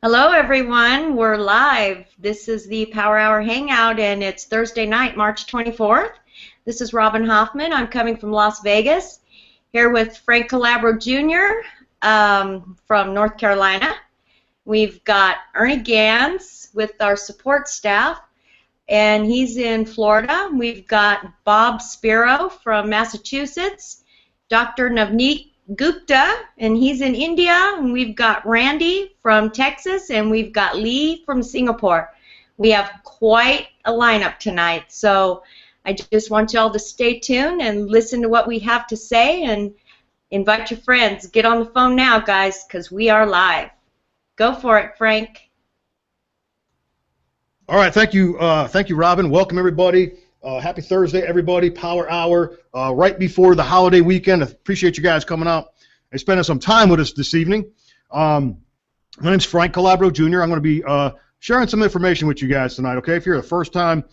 Hello, everyone. We're live. This is the Power Hour Hangout, and it's Thursday night, March 24th. This is Robin Hoffman. I'm coming from Las Vegas, here with Frank Calabro Jr. From North Carolina. We've got Ernie Gans with our support staff, and he's in Florida. We've got Bob Spiro from Massachusetts, Dr. Navneet Gupta, and he's in India, and we've got Randy from Texas, and we've got Lee from Singapore. We have quite a lineup tonight, so I just want y'all to stay tuned and listen to what we have to say, and invite your friends. Get on the phone now, guys, because we are live. Go for it, Frank. All right, thank you, Robin. Welcome, everybody. Happy Thursday, everybody. Power Hour right before the holiday weekend. I appreciate you guys coming out and spending some time with us this evening. My name's Frank Calabro Jr. I'm going to be sharing some information with you guys tonight, okay? If you're the first time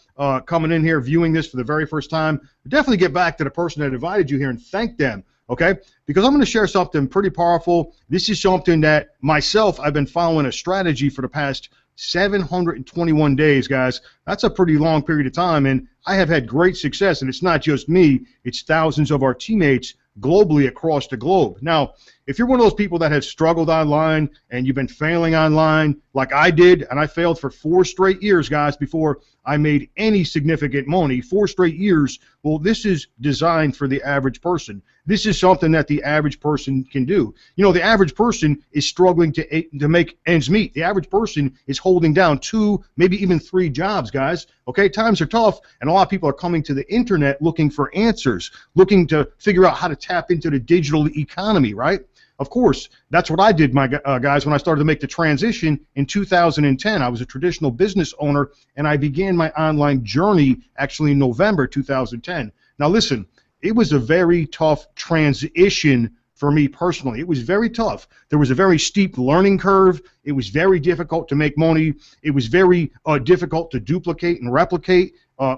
coming in here, viewing this for the very first time, definitely get back to the person that invited you here and thank them, okay? Because I'm going to share something pretty powerful. This is something that myself, I've been following a strategy for the past 721 days, guys. That's a pretty long period of time, and I have had great success, and it's not just me, it's thousands of our teammates globally across the globe. Now, if you're one of those people that have struggled online and you've been failing online like I did, and I failed for 4 straight years, guys, before I made any significant money, 4 straight years, well, this is designed for the average person. This is something that the average person can do. You know, the average person is struggling to make ends meet. The average person is holding down 2, maybe even 3 jobs, guys. Okay, times are tough, and a lot of people are coming to the internet looking for answers, looking to figure out how to tap into the digital economy, right? Of course, that's what I did, my guys, when I started to make the transition in 2010. I was a traditional business owner, and I began my online journey actually in November 2010. Now, listen, it was a very tough transition for me personally. It was very tough. There was a very steep learning curve. It was very difficult to make money. It was very difficult to duplicate and replicate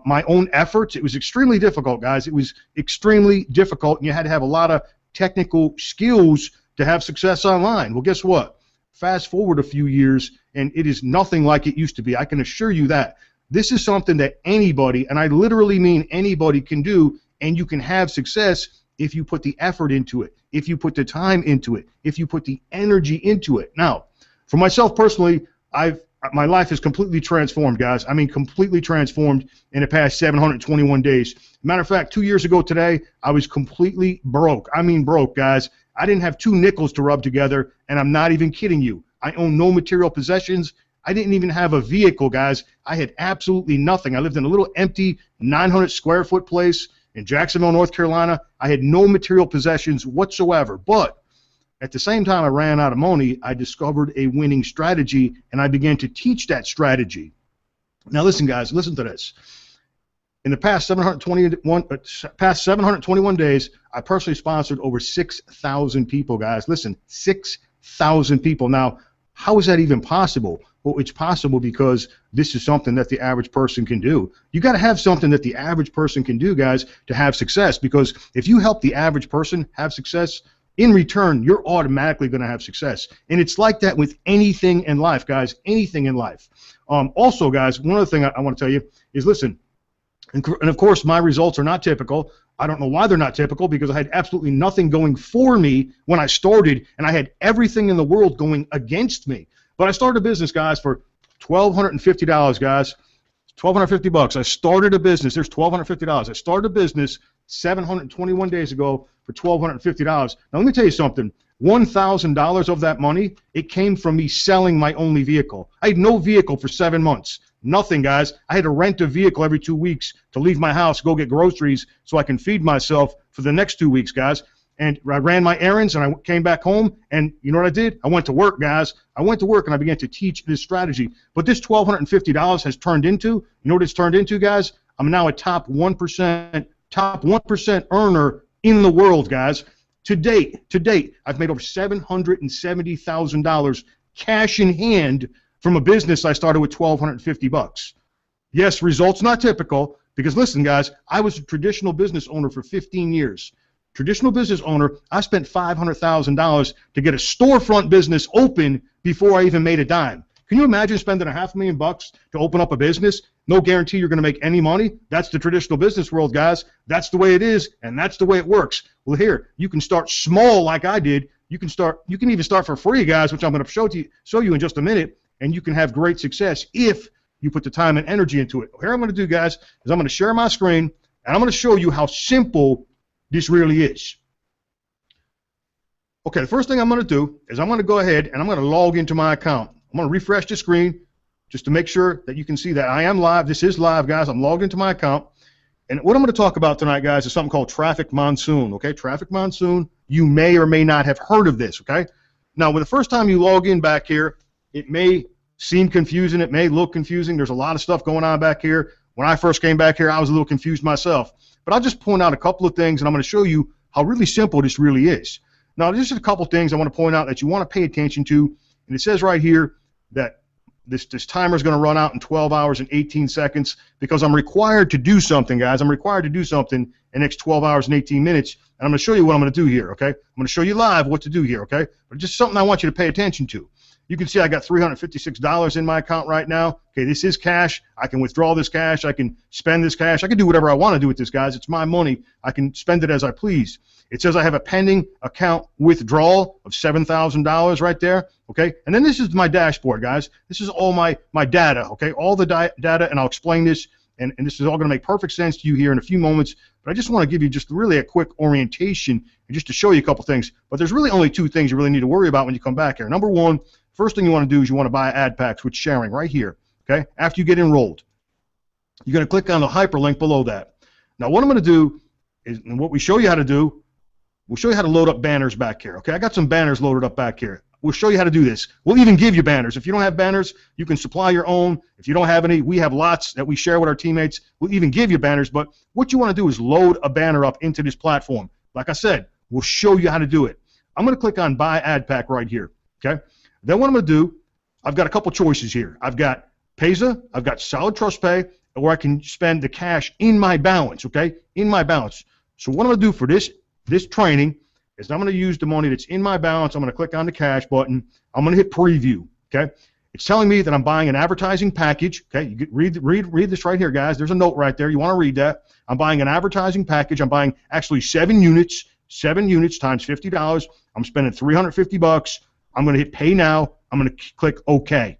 my own efforts. It was extremely difficult, guys. It was extremely difficult, and you had to have a lot of technical skills to have success online. Well, guess what? Fast forward a few years, and it is nothing like it used to be. I can assure you that. This is something that anybody, and I literally mean anybody, can do, and you can have success if you put the effort into it, if you put the time into it, if you put the energy into it. Now, for myself personally, my life is completely transformed, guys. I mean, completely transformed in the past 721 days. Matter of fact, 2 years ago today, I was completely broke. I mean broke, guys. I didn't have 2 nickels to rub together, and I'm not even kidding you. I own no material possessions. I didn't even have a vehicle, guys. I had absolutely nothing. I lived in a little empty 900-square-foot place in Jacksonville, North Carolina. I had no material possessions whatsoever. But at the same time I ran out of money, I discovered a winning strategy, and I began to teach that strategy. Now listen, guys, listen to this. In the past 721 days, I personally sponsored over 6,000 people, guys. Listen, 6,000 people. Now, how is that even possible? Well, it's possible because this is something that the average person can do. You got to have something that the average person can do, guys, to have success, because if you help the average person have success, in return, you're automatically going to have success. And it's like that with anything in life, guys, anything in life. Also, guys, one other thing I want to tell you is, listen, and of course, my results are not typical. I don't know why they're not typical, because I had absolutely nothing going for me when I started, and I had everything in the world going against me. But I started a business, guys, for $1,250, guys. $1,250. I started a business. There's $1,250. I started a business 721 days ago for $1,250. Now, let me tell you something. $1,000 of that money, it came from me selling my only vehicle. I had no vehicle for 7 months. Nothing, guys. I had to rent a vehicle every 2 weeks to leave my house, go get groceries so I can feed myself for the next 2 weeks, guys. And I ran my errands, and I came back home, and you know what I did? I went to work, guys. I went to work, and I began to teach this strategy. But this $1,250 has turned into, you know what it's turned into, guys? I'm now a top 1% earner in the world, guys. To date, I've made over $770,000 cash in hand from a business I started with $1,250. Yes, results not typical, because listen, guys, I was a traditional business owner for 15 years. Traditional business owner, I spent $500,000 to get a storefront business open before I even made a dime. Can you imagine spending $500,000 to open up a business? No guarantee you're going to make any money. That's the traditional business world, guys. That's the way it is, and that's the way it works. Well, here, you can start small like I did. You can even start for free, guys, which I'm going to show you in just a minute, and you can have great success if you put the time and energy into it. Here I'm going to do, guys, is I'm going to share my screen, and I'm going to show you how simple this really is. Okay, the first thing I'm going to do is I'm going to go ahead and I'm going to log into my account. I'm going to refresh the screen just to make sure that you can see that I am live. This is live, guys. I'm logged into my account. And what I'm going to talk about tonight, guys, is something called Traffic Monsoon, okay? Traffic Monsoon, you may or may not have heard of this, okay? Now, when the first time you log in back here, it may seem confusing. It may look confusing. There's a lot of stuff going on back here. When I first came back here, I was a little confused myself. But I'll just point out a couple of things, and I'm going to show you how really simple this really is. Now, there's just a couple things I want to point out that you want to pay attention to. And it says right here that this timer is going to run out in 12 hours and 18 seconds because I'm required to do something, guys. I'm required to do something in the next 12 hours and 18 minutes. And I'm going to show you what I'm going to do here, okay? I'm going to show you live what to do here, okay? But just something I want you to pay attention to. You can see I got $356 in my account right now. Okay, this is cash. I can withdraw this cash. I can spend this cash. I can do whatever I want to do with this, guys. It's my money. I can spend it as I please. It says I have a pending account withdrawal of $7,000 right there, okay? And then this is my dashboard, guys. This is all my data, okay? All the data, and I'll explain this, and this is all going to make perfect sense to you here in a few moments. But I just want to give you just really a quick orientation and just to show you a couple things. But there's really only two things you really need to worry about when you come back here. Number one, first thing you want to do is you want to buy ad packs with sharing right here, okay? After you get enrolled, you're going to click on the hyperlink below that. Now, what I'm going to do is, and what we show you how to do, we'll show you how to load up banners back here, okay? I got some banners loaded up back here. We'll show you how to do this. We'll even give you banners. If you don't have banners, you can supply your own. If you don't have any, we have lots that we share with our teammates. We'll even give you banners, but what you want to do is load a banner up into this platform. Like I said, we'll show you how to do it. I'm going to click on Buy Ad Pack right here, okay? Then what I'm going to do, I've got a couple choices here. I've got Payza, I've got Solid Trust Pay, or I can spend the cash in my balance, okay? In my balance. So what I'm going to do for this training is I'm going to use the money that's in my balance. I'm going to click on the cash button. I'm going to hit preview, okay? It's telling me that I'm buying an advertising package, okay? You read this right here, guys. There's a note right there. You want to read that. I'm buying an advertising package. I'm buying actually 7 units times $50. I'm spending $350. I'm going to hit pay now. I'm going to click OK.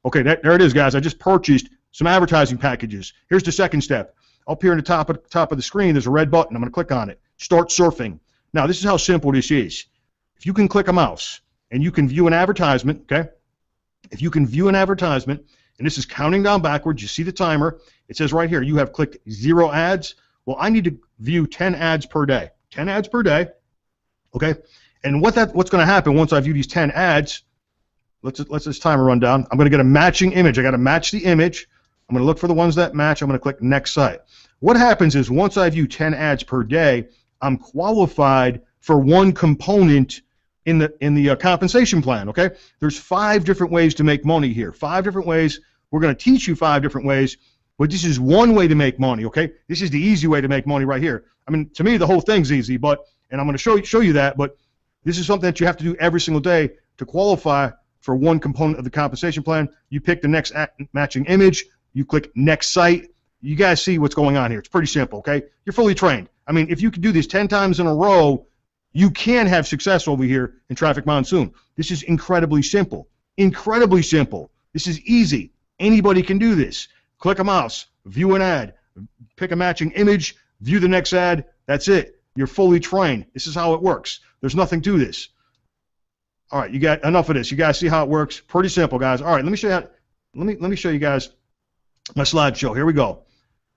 Okay, there it is, guys. I just purchased some advertising packages. Here's the second step. Up here in the top of the screen, there's a red button. I'm going to click on it. Start surfing. Now, this is how simple this is. If you can click a mouse and you can view an advertisement, okay? If you can view an advertisement, and this is counting down backwards, you see the timer. It says right here, you have clicked 0 ads. Well, I need to view 10 ads per day. 10 ads per day, okay? And what's going to happen once I view these 10 ads, let's this timer run down. I'm going to get a matching image. I got to match the image. I'm going to look for the ones that match. I'm going to click next site. What happens is once I view 10 ads per day, I'm qualified for one component in the compensation plan, okay? There's 5 different ways to make money here. 5 different ways. We're going to teach you 5 different ways, but this is one way to make money, okay? This is the easy way to make money right here. I mean, to me, the whole thing's easy, and I'm going to show you that, but this is something that you have to do every single day to qualify for one component of the compensation plan. You pick the next matching image. You click next site. You guys see what's going on here. It's pretty simple, okay? You're fully trained. I mean, if you can do this 10 times in a row, you can have success over here in Traffic Monsoon. This is incredibly simple. Incredibly simple. This is easy. Anybody can do this. Click a mouse, view an ad, pick a matching image, view the next ad. That's it. You're fully trained. This is how it works. There's nothing to this. All right, you got enough of this. You guys see how it works? Pretty simple, guys. All right, let me show you. Let me show you guys my slideshow. Here we go.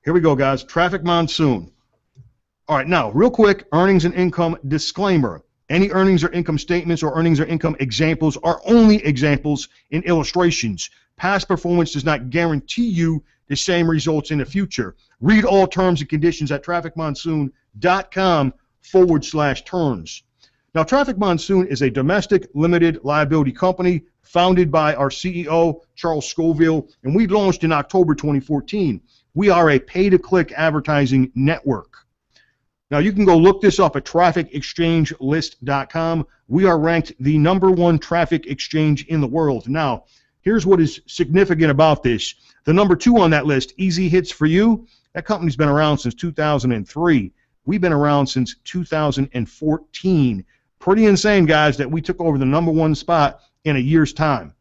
Here we go, guys. Traffic Monsoon. All right, now, real quick, earnings and income disclaimer. Any earnings or income statements or earnings or income examples are only examples in illustrations. Past performance does not guarantee you the same results in the future. Read all terms and conditions at trafficmonsoon.com/terms. Now, Traffic Monsoon is a domestic limited liability company founded by our CEO, Charles Scoville, and we launched in October 2014. We are a pay-to-click advertising network. Now, you can go look this up at trafficexchangelist.com. We are ranked the #1 traffic exchange in the world. Now, here's what is significant about this. The #2 on that list, Easy Hits for You, that company's been around since 2003. We've been around since 2014. Pretty insane, guys, that we took over the #1 spot in a year's time.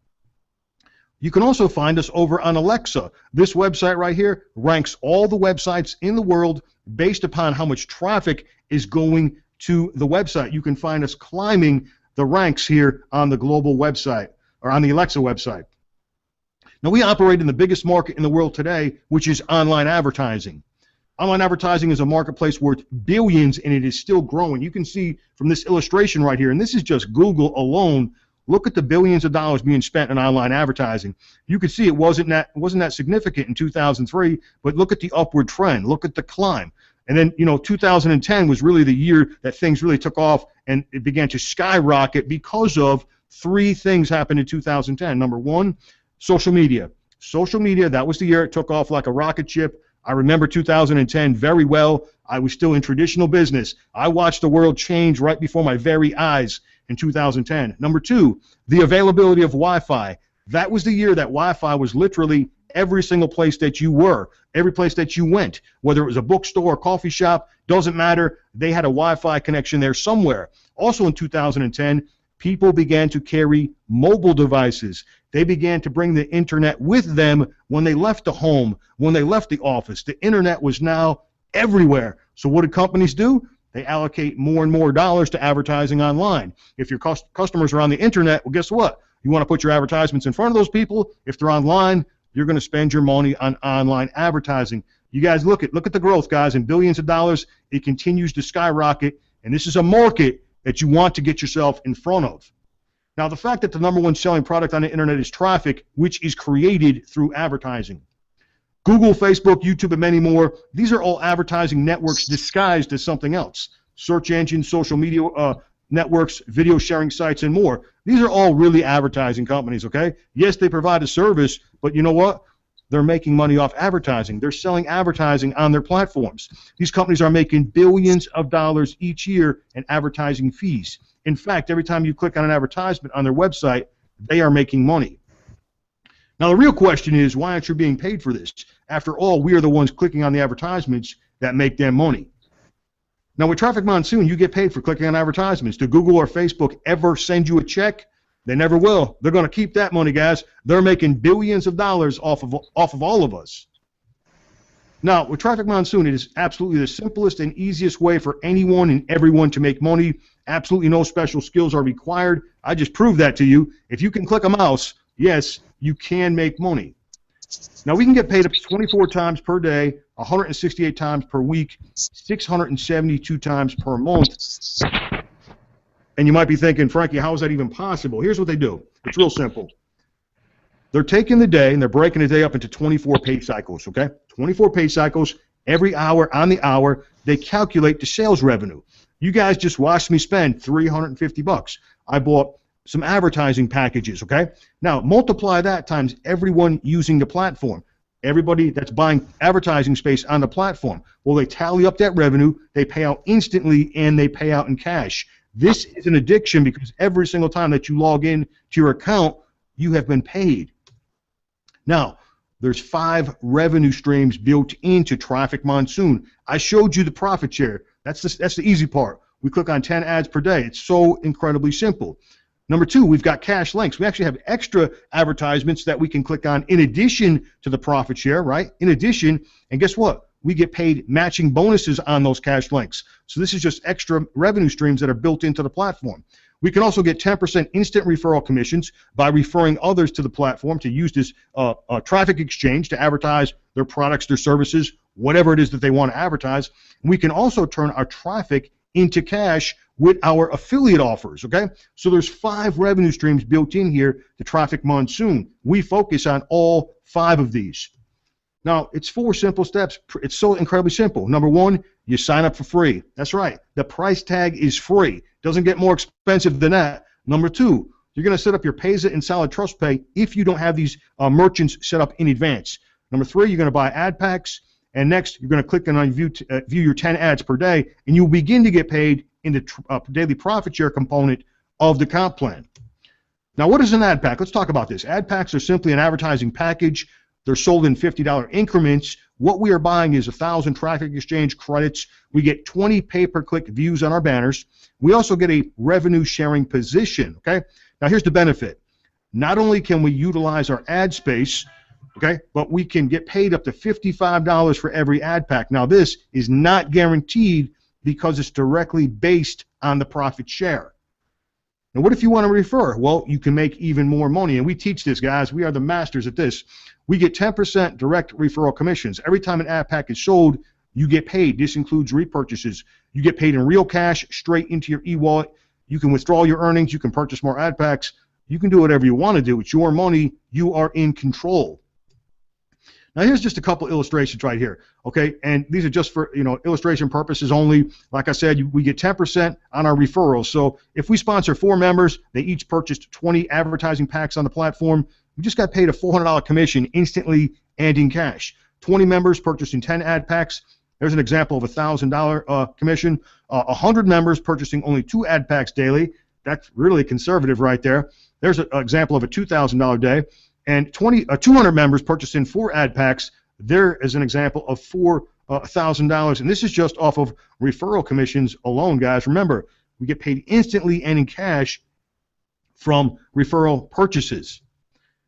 You can also find us over on Alexa. This website right here ranks all the websites in the world based upon how much traffic is going to the website. You can find us climbing the ranks here on the global website, or on the Alexa website. Now, we operate in the biggest market in the world today, which is online advertising. Online advertising is a marketplace worth billions, and it is still growing. You can see from this illustration right here, and this is just Google alone. Look at the billions of dollars being spent on online advertising. You can see it wasn't that significant in 2003, but look at the upward trend. Look at the climb. And then, 2010 was really the year that things really took off, and it began to skyrocket because of 3 things happened in 2010. Number 1, social media. Social media, that was the year it took off like a rocket ship. I remember 2010 very well. I was still in traditional business. I watched the world change right before my very eyes in 2010. Number 2, the availability of Wi-Fi. That was the year that Wi-Fi was literally every single place that you were, every place that you went, whether it was a bookstore or coffee shop, doesn't matter. They had a Wi-Fi connection there somewhere. Also in 2010, people began to carry mobile devices. They began to bring the internet with them when they left the home, when they left the office. The internet was now everywhere. So what did companies do? They allocate more and more dollars to advertising online. If your customers are on the internet, well, guess what? You want to put your advertisements in front of those people. If they're online, you're going to spend your money on online advertising. You guys look at the growth, guys, in billions of dollars. It continues to skyrocket, and this is a market that you want to get yourself in front of. Now, the fact that the #1 selling product on the internet is traffic, which is created through advertising. Google, Facebook, YouTube, and many more, these are all advertising networks disguised as something else. Search engines, social media networks, video sharing sites, and more. These are all really advertising companies, okay? Yes, they provide a service, but you know what? They're making money off advertising. They're selling advertising on their platforms. These companies are making billions of dollars each year in advertising fees. In fact, every time you click on an advertisement on their website, they are making money. Now, the real question is, why aren't you being paid for this? After all, we are the ones clicking on the advertisements that make them money. Now, with Traffic Monsoon, you get paid for clicking on advertisements. Do Google or Facebook ever send you a check? They never will. They're going to keep that money, guys. They're making billions of dollars off of all of us. Now, with Traffic Monsoon, it is absolutely the simplest and easiest way for anyone and everyone to make money. Absolutely no special skills are required. I just proved that to you. If you can click a mouse, yes, you can make money. Now, we can get paid up to 24 times per day, 168 times per week, 672 times per month. And you might be thinking, Frankie, how is that even possible? Here's what they do. It's real simple. They're taking the day and they're breaking the day up into 24 pay cycles, okay? 24 pay cycles, every hour on the hour. They calculate the sales revenue. You guys just watched me spend $350. I bought some advertising packages, okay? Now, multiply that times everyone using the platform. Everybody that's buying advertising space on the platform. Well, they tally up that revenue, they pay out instantly, and they pay out in cash. This is an addiction because every single time that you log in to your account, you have been paid. Now, there's 5 revenue streams built into Traffic Monsoon. I showed you the profit share. That's the easy part. We click on 10 ads per day. It's so incredibly simple. Number 2, we've got cash links. We actually have extra advertisements that we can click on in addition to the profit share, right? In addition, and guess what? We get paid matching bonuses on those cash links. So this is just extra revenue streams that are built into the platform. We can also get 10% instant referral commissions by referring others to the platform to use this traffic exchange to advertise their products, their services, whatever it is that they want to advertise. And we can also turn our traffic into cash with our affiliate offers, okay? So there's 5 revenue streams built in here to Traffic Monsoon. We focus on all 5 of these. Now, it's 4 simple steps. It's so incredibly simple. Number 1, you sign up for free. That's right. The price tag is free. Doesn't get more expensive than that. Number 2, you're going to set up your Payza and Solid Trust Pay if you don't have these merchants set up in advance. Number 3, you're going to buy ad packs. And next, you're going to click on view your 10 ads per day, and you'll begin to get paid in the daily profit share component of the comp plan. Now, what is an ad pack? Let's talk about this. Ad packs are simply an advertising package. They're sold in $50 increments. What we are buying is 1,000 traffic exchange credits. We get 20 pay-per-click views on our banners. We also get a revenue sharing position, okay? Now, here's the benefit. Not only can we utilize our ad space, okay, but we can get paid up to $55 for every ad pack. Now, this is not guaranteed because it's directly based on the profit share. Now, what if you want to refer? Well, you can make even more money, and we teach this, guys. We are the masters at this. We get 10% direct referral commissions. Every time an ad pack is sold, you get paid. This includes repurchases. You get paid in real cash straight into your e-wallet. You can withdraw your earnings. You can purchase more ad packs. You can do whatever you want to do. It's your money. You are in control. Now, here's just a couple illustrations right here, okay? And these are just for, illustration purposes only. Like I said, we get 10% on our referrals. So if we sponsor 4 members, they each purchased 20 advertising packs on the platform. We just got paid a $400 commission instantly and in cash. 20 members purchasing 10 ad packs. There's an example of a $1,000 commission. 100 members purchasing only 2 ad packs daily. That's really conservative right there. There's an example of a $2,000 day. And 200 members purchasing 4 ad packs. There is an example of $4,000. And this is just off of referral commissions alone, guys. Remember, we get paid instantly and in cash from referral purchases.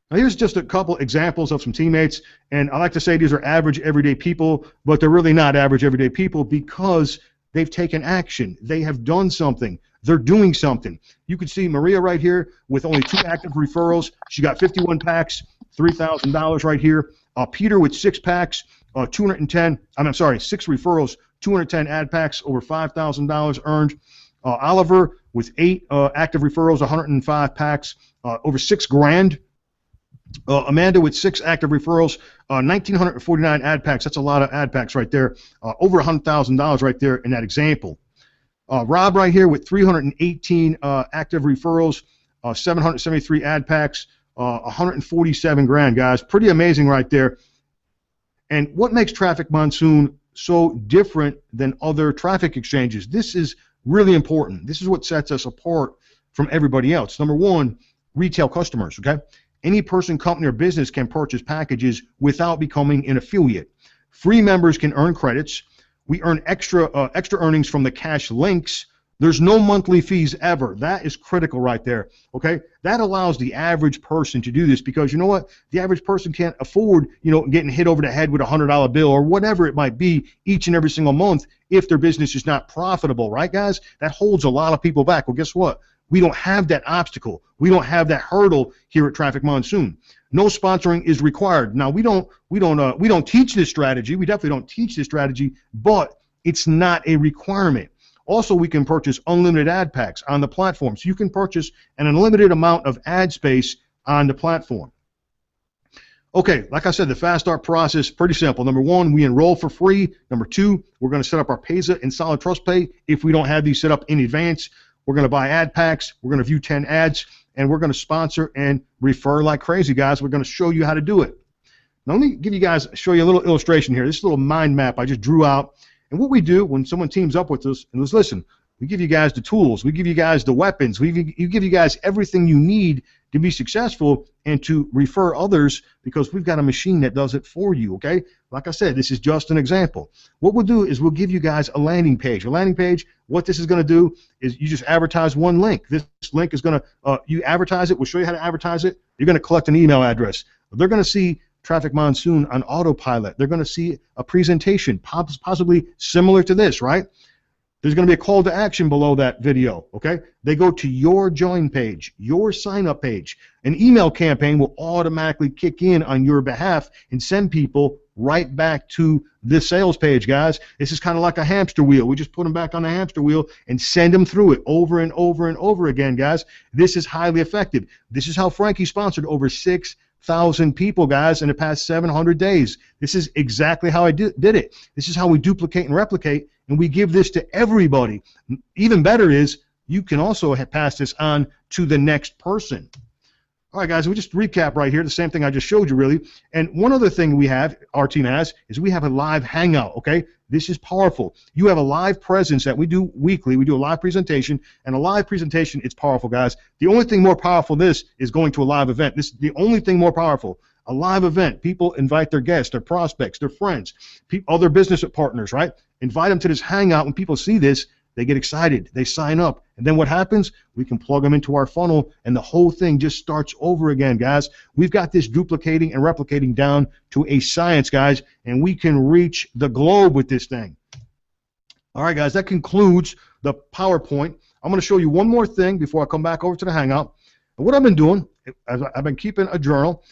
Now, here's just a couple examples of some teammates. And I like to say these are average everyday people, but they're really not average everyday people because they've taken action. They have done something. They're doing something. You can see Maria right here with only 2 active referrals. She got 51 packs, $3,000 right here. Peter with 6 packs, 6 referrals, 210 ad packs, over $5,000 earned. Oliver with 8 active referrals, 105 packs, over $6,000. Amanda with 6 active referrals, 1,949 ad packs. That's a lot of ad packs right there. Over $100,000 right there in that example. Rob right here with 318 active referrals, 773 ad packs, 147 grand, guys. Pretty amazing right there. And what makes Traffic Monsoon so different than other traffic exchanges? This is really important. This is what sets us apart from everybody else. Number one, retail customers, okay? Any person, company, or business can purchase packages without becoming an affiliate. Free members can earn credits. We earn extra earnings from the cash links. There's no monthly fees ever. That is critical right there, okay? That allows the average person to do this because you know what? The average person can't afford, getting hit over the head with a $100 bill or whatever it might be each and every single month if their business is not profitable, right, guys? That holds a lot of people back. Well, guess what? We don't have that obstacle. We don't have that hurdle here at Traffic Monsoon. No sponsoring is required. Now we don't teach this strategy. We definitely don't teach this strategy, but it's not a requirement. Also, we can purchase unlimited ad packs on the platform. So you can purchase an unlimited amount of ad space on the platform. Okay, like I said, the fast start process, pretty simple. Number one, we enroll for free. Number two, we're going to set up our Payza and Solid Trust Pay if we don't have these set up in advance. We're going to buy ad packs. We're going to view 10 ads. And we're going to sponsor and refer like crazy, guys. We're going to show you how to do it. Now, let me show you a little illustration here. This little mind map I just drew out. And what we do when someone teams up with us, and listen, we give you guys the tools. We give you guys the weapons. We give you guys everything you need to be successful and to refer others because we've got a machine that does it for you, okay? Like I said, this is just an example. What we'll do is we'll give you guys a landing page. A landing page, what this is going to do is you just advertise one link. This link is going to, you advertise it. We'll show you how to advertise it. You're going to collect an email address. They're going to see Traffic Monsoon on autopilot. They're going to see a presentation possibly similar to this, right? There's going to be a call to action below that video, okay? They go to your join page, your sign-up page. An email campaign will automatically kick in on your behalf and send people right back to this sales page, guys. This is kind of like a hamster wheel. We just put them back on the hamster wheel and send them through it over and over and over again, guys. This is highly effective. This is how Frankie sponsored over 6,000 people, guys, in the past 700 days. This is exactly how I did it. This is how we duplicate and replicate, and we give this to everybody. Even better is you can also pass this on to the next person. All right, guys, we just recap right here, the same thing I just showed you, really. And one other thing we have, our team has, is we have a live hangout, okay? This is powerful. You have a live presence that we do weekly. We do a live presentation, and a live presentation, it's powerful, guys. The only thing more powerful than this is going to a live event. This is the only thing more powerful. A live event. People invite their guests, their prospects, their friends, other business partners, right? Invite them to this hangout. When people see this, they get excited. They sign up. And then what happens? We can plug them into our funnel, and the whole thing just starts over again, guys. We've got this duplicating and replicating down to a science, guys, and we can reach the globe with this thing. All right, guys, that concludes the PowerPoint. I'm going to show you one more thing before I come back over to the hangout. And what I've been doing, I've been keeping a journal,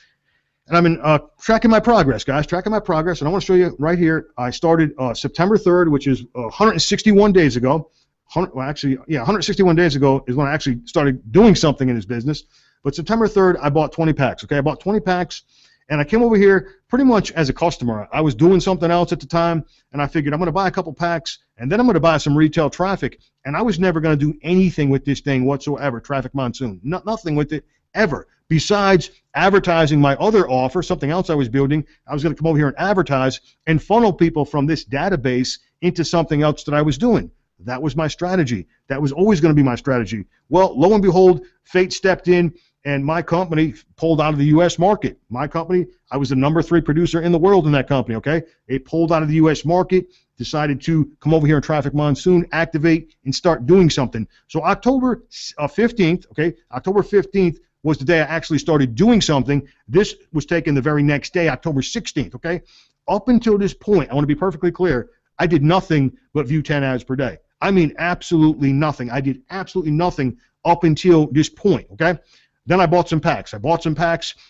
and I've been tracking my progress, guys, tracking my progress. And I want to show you right here. I started September 3rd, which is 161 days ago. 161 days ago is when I actually started doing something in this business. But September 3rd, I bought 20 packs. Okay, I bought 20 packs, and I came over here pretty much as a customer. I was doing something else at the time, and I figured I'm going to buy a couple packs, and then I'm going to buy some retail traffic. And I was never going to do anything with this thing whatsoever, Traffic Monsoon. Nothing with it ever. Besides advertising my other offer, something else I was building, I was going to come over here and advertise and funnel people from this database into something else that I was doing. That was my strategy. That was always going to be my strategy. Well, lo and behold, fate stepped in, and my company pulled out of the U.S. market. My company, I was the #3 producer in the world in that company, okay? It pulled out of the U.S. market, decided to come over here in Traffic Monsoon, activate, and start doing something. So October 15th, okay, October 15th was the day I actually started doing something. This was taken the very next day, October 16th, okay? Up until this point, I want to be perfectly clear, I did nothing but view 10 ads per day. I mean absolutely nothing. I did absolutely nothing up until this point, okay? Then I bought some packs.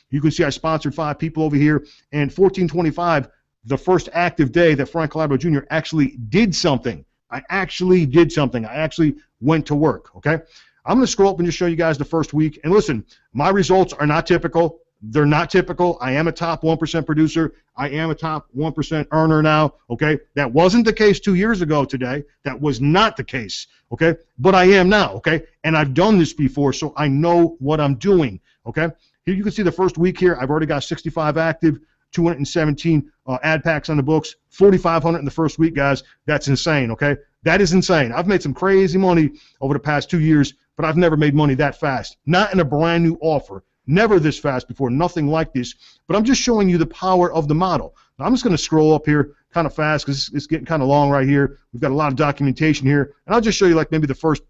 You can see I sponsored 5 people over here, and 1425, the first active day that Frank Calabro Jr. actually did something. I actually did something. I actually went to work, okay? I'm going to scroll up and just show you guys the first week. And listen, my results are not typical. They're not typical. I am a top 1% producer. I am a top 1% earner now, okay? That wasn't the case 2 years ago today. That was not the case, okay? But I am now, okay? And I've done this before, so I know what I'm doing, okay? Here you can see the first week here. I've already got 65 active, 217 ad packs on the books, 4,500 in the first week, guys. That's insane, okay? That is insane. I've made some crazy money over the past 2 years, but I've never made money that fast. Not in a brand new offer. Never this fast before, nothing like this. But I'm just showing you the power of the model. Now, I'm just going to scroll up here kind of fast because it's getting kind of long right here. We've got a lot of documentation here. And I'll just show you like maybe the first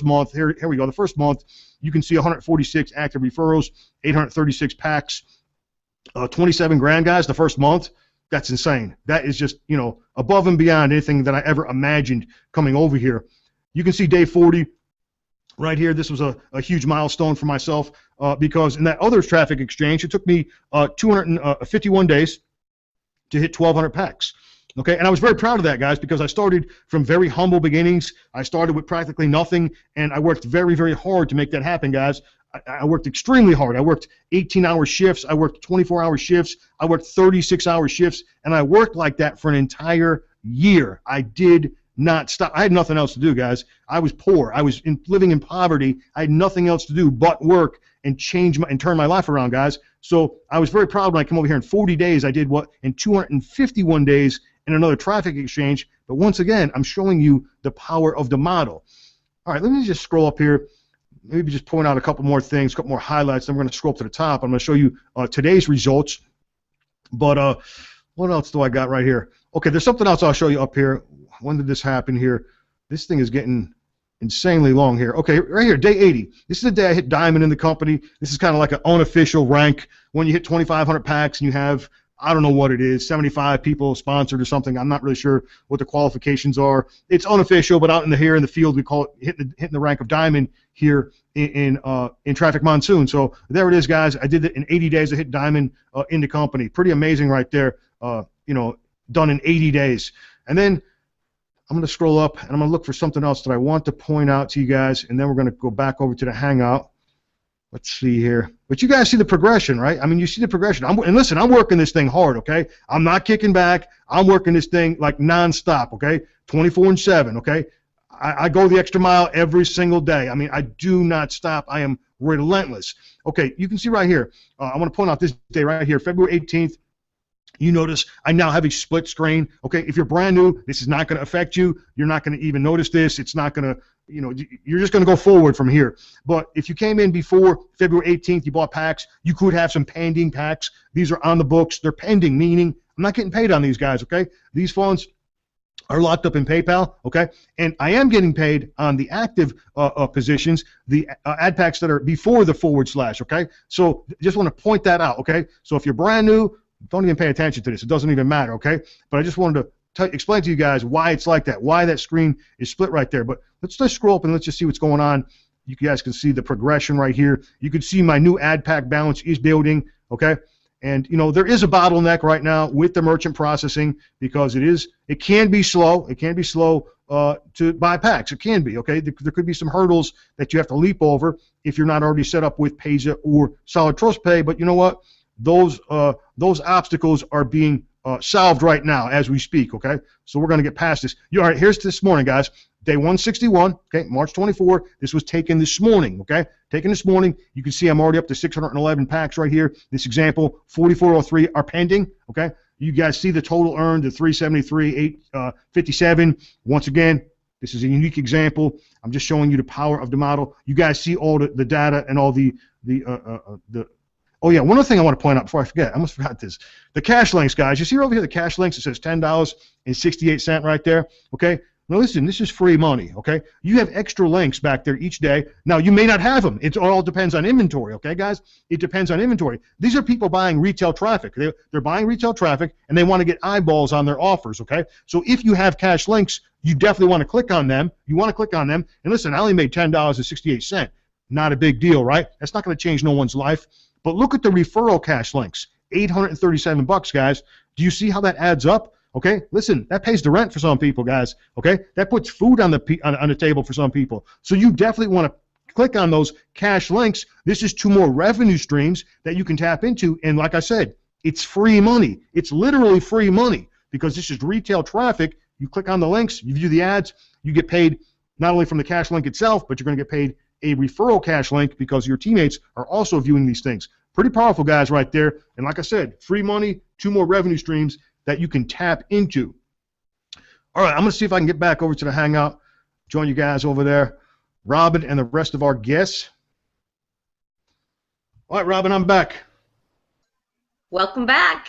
month. Here we go. The first month, you can see 146 active referrals, 836 packs, 27 grand, guys, the first month. That's insane. That is just, you know, above and beyond anything that I ever imagined coming over here. You can see day 40. Right here, this was a huge milestone for myself because in that other traffic exchange, it took me 251 days to hit 1,200 packs. Okay, and I was very proud of that, guys, because I started from very humble beginnings. I started with practically nothing, and I worked very, very hard to make that happen, guys. I worked extremely hard. I worked 18-hour shifts. I worked 24-hour shifts. I worked 36-hour shifts, and I worked like that for an entire year. I did not stop. I had nothing else to do, guys. I was poor. I was living in poverty. I had nothing else to do but work and turn my life around, guys. So I was very proud when I came over here. In 40 days, I did what in 251 days in another traffic exchange. But once again, I'm showing you the power of the model. All right, let me just scroll up here. Maybe just point out a couple more things, a couple more highlights. Then we're going to scroll up to the top. I'm going to show you today's results. But what else do I got right here? Okay, there's something else I'll show you up here. When did this happen here? This thing is getting insanely long here. Okay, right here, day 80. This is the day I hit diamond in the company. This is kind of like an unofficial rank. When you hit 2,500 packs and you have, I don't know what it is, 75 people sponsored or something. I'm not really sure what the qualifications are. It's unofficial, but out in the field, we call it hitting the rank of diamond here in Traffic Monsoon. So there it is, guys. I did it in 80 days. I hit diamond in the company. Pretty amazing right there. You know, done in 80 days. And then I'm going to scroll up, and I'm going to look for something else that I want to point out to you guys, and then we're going to go back over to the Hangout. Let's see here. But you guys see the progression, right? I mean, you see the progression. And listen, I'm working this thing hard, okay? I'm not kicking back. I'm working this thing like nonstop, okay? 24/7, okay? I go the extra mile every single day. I mean, I do not stop. I am relentless. Okay, you can see right here. I want to point out this day right here, February 18th. You notice I now have a split screen. Okay, if you're brand new, this is not going to affect you. You're not going to even notice this. It's not going to, you know, you're just going to go forward from here. But if you came in before February 18th, you bought packs, you could have some pending packs. These are on the books. They're pending, meaning I'm not getting paid on these guys, okay? These funds are locked up in PayPal, okay? And I am getting paid on the active positions, the ad packs that are before the /, okay? So just want to point that out, okay? So if you're brand new, don't even pay attention to this. It doesn't even matter, okay? But I just wanted to explain to you guys why it's like that, why that screen is split right there. But let's just scroll up and let's just see what's going on. You guys can see the progression right here. You can see my new ad pack balance is building, okay? And, you know, there is a bottleneck right now with the merchant processing because it can be slow. It can be slow to buy packs. It can be, okay? There could be some hurdles that you have to leap over if you're not already set up with Payza or Solid Trust Pay. But you know what? Those obstacles are being solved right now as we speak, okay? So we're going to get past this. All right, here's this morning, guys. Day 161, okay, March 24. This was taken this morning, okay? Taken this morning. You can see I'm already up to 611 packs right here. This example, 4403 are pending, okay? You guys see the total earned, the 373, 857. Once again, this is a unique example. I'm just showing you the power of the model. You guys see all the data and all the oh, yeah, one other thing I want to point out before I forget. I almost forgot this. The cash links, guys. You see over here the cash links? It says $10.68 right there, okay? Now, listen, this is free money, okay? You have extra links back there each day. Now, you may not have them. It all depends on inventory, okay, guys? It depends on inventory. These are people buying retail traffic. They're buying retail traffic, and they want to get eyeballs on their offers, okay? So if you have cash links, you definitely want to click on them. You want to click on them. And listen, I only made $10.68. Not a big deal, right? That's not going to change no one's life. But look at the referral cash links, $837, guys. Do you see how that adds up? Okay, listen, that pays the rent for some people, guys. Okay, that puts food on the table for some people. So you definitely want to click on those cash links. This is 2 more revenue streams that you can tap into. And like I said, it's free money. It's literally free money because this is retail traffic. You click on the links, you view the ads, you get paid not only from the cash link itself, but you're going to get paid a referral cash link because your teammates are also viewing these things. Pretty powerful, guys, right there. And like I said, free money, 2 more revenue streams that you can tap into. All right, I'm going to see if I can get back over to the Hangout, join you guys over there, Robin and the rest of our guests. All right, Robin, I'm back. Welcome back.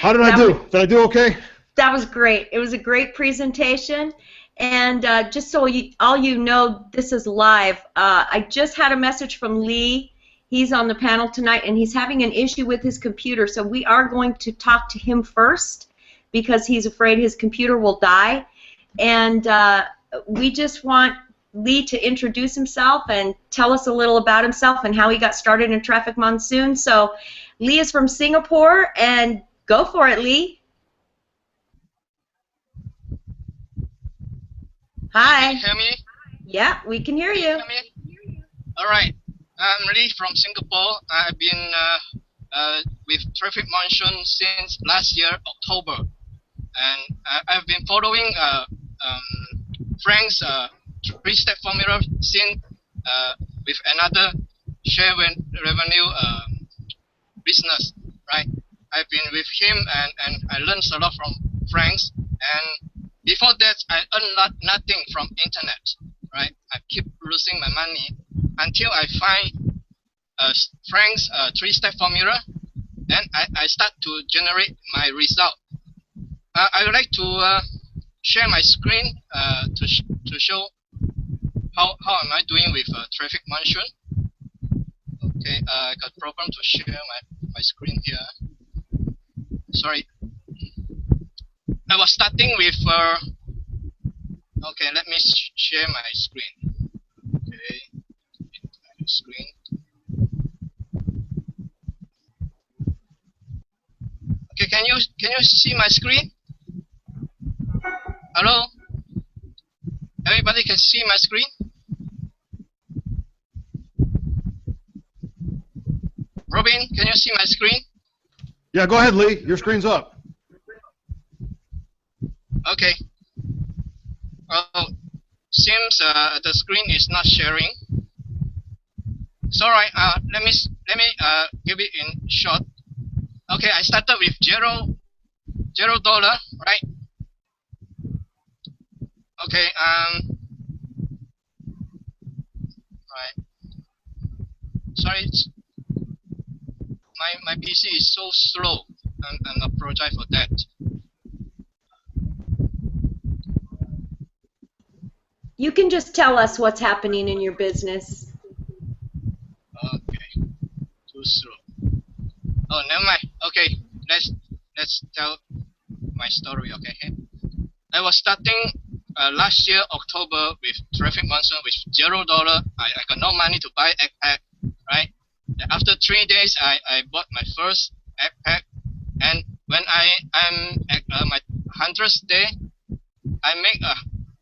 How did I do? Did I do okay? That was great. It was a great presentation. And just so all you know, this is live. I just had a message from Lee. He's on the panel tonight, and he's having an issue with his computer. So we are going to talk to him first because he's afraid his computer will die. And we just want Lee to introduce himself and tell us a little about himself and how he got started in Traffic Monsoon. So Lee is from Singapore, and go for it, Lee. Hi. Can you hear me? Yeah, we can hear you. Can you hear me? All right. I'm Lee from Singapore. I've been with Traffic Monsoon since last year, October. And I've been following Frank's 3-step formula since with another share revenue business, right? I've been with him and I learned a lot from Frank's. And before that, I earned nothing from internet, right? I keep losing my money until I find Frank's 3-step formula. Then I start to generate my result. I would like to share my screen to show how am I doing with Traffic Monsoon. Okay, I got a problem to share my screen here. Sorry. I was starting with, okay, let me share my screen. Okay, my screen. Okay, can you see my screen? Hello? Everybody can see my screen? Robin, can you see my screen? Yeah, go ahead, Lee. Your screen's up. Okay. seems the screen is not sharing. So right, let me give it in short. Okay, I started with $0, right? Okay, right. Sorry, my PC is so slow. I apologize for that. You can just tell us what's happening in your business. Okay, too slow. Oh, never mind. Okay, let's tell my story. Okay, I was starting last year October with traffic monsoon with $0. I got no money to buy egg pack, right? After 3 days, I bought my first egg pack, and when I'm at my 100th day, I make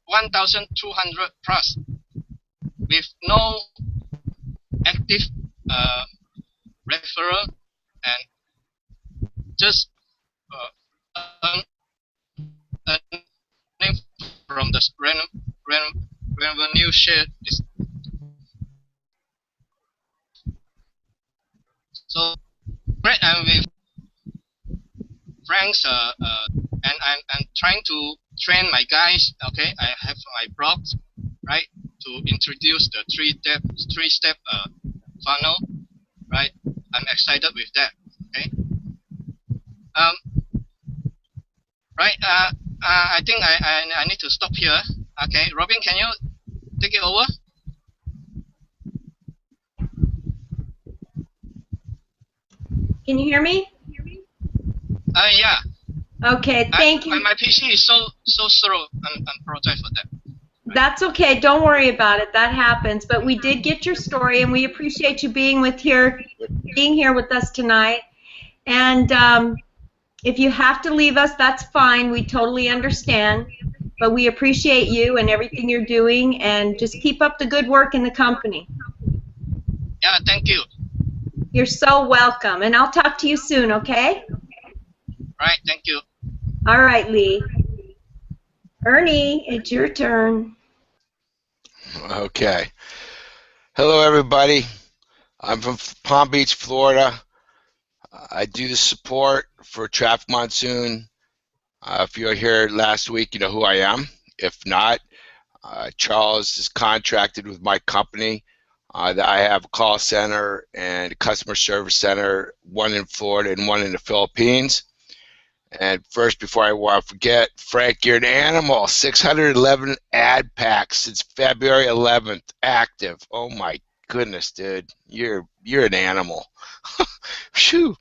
1,200 plus with no active referral and just earning from the revenue share. So right, I'm with Frank's and I'm trying to train my guys. Okay, I have my blogs, right, to introduce the three-step funnel, right. I'm excited with that. Okay. Right. I think I need to stop here. Okay, Robin, can you take it over? Can you hear me? Yeah. Okay, thank you. My PC is so slow. I'm apologize for that. That's okay. Don't worry about it. That happens. But we did get your story, and we appreciate you being here with us tonight. And if you have to leave us, that's fine. We totally understand. But we appreciate you and everything you're doing, and just keep up the good work in the company. Yeah, thank you. You're so welcome. And I'll talk to you soon, okay? Right, thank you. All right, Lee. Ernie, it's your turn. Okay. Hello, everybody. I'm from Palm Beach, Florida. I do the support for Traffic Monsoon. If you were here last week, you know who I am. If not, Charles is contracted with my company. That I have a call center and a customer service center, one in Florida and one in the Philippines. And first, before I want to forget, Frank, you're an animal. 611 ad packs since February 11th, active. Oh my goodness, dude, you're an animal. Phew.